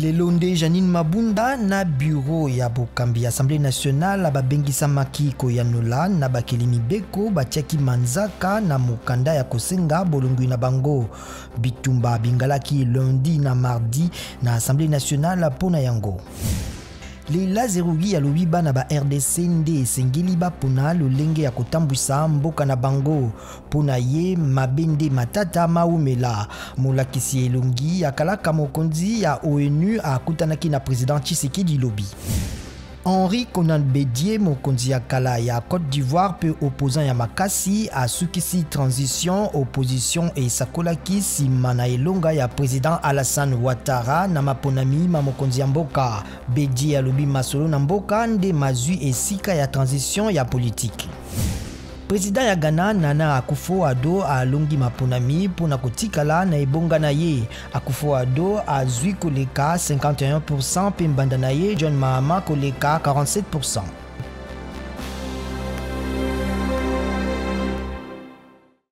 Lelonde Janine Mabunda na bureau ya bokambi Assemblée nationale babengisa makiko ya nola na bakelini beko batiaki manzaka na mokanda ya kosenga bolongwi na bango bitumba bingalaki lundi na mardi na Assemblée nationale pona yango. Leila Zerugi ya lobiba na ba RDC nde esengeli bapona lolenge ya kotambwisa mboka na bango pona ye mabende matata maumela molakisi elongi akalaka mokonzi ya ONU akutanaki na président Tshisekedi lobi. Henri Konan Bédié, mokonzi ya kala ya Côte d'Ivoire pe opposant ya makasi a sukisi transition opposition et sakolaki sima na elonga ya président Alassane Ouattara na maponami ma mokonzi ya mboka. Bédié alobi masolo na mboka nde mazwi esika ya transition ya politique. Président ya Ghana Nana Akufo-Addo alongi maponami pona kotikala na ebonga na ye. Akufo-Addo azwi koleka 51% pe mbanda na ye John Mahama koleka 47%.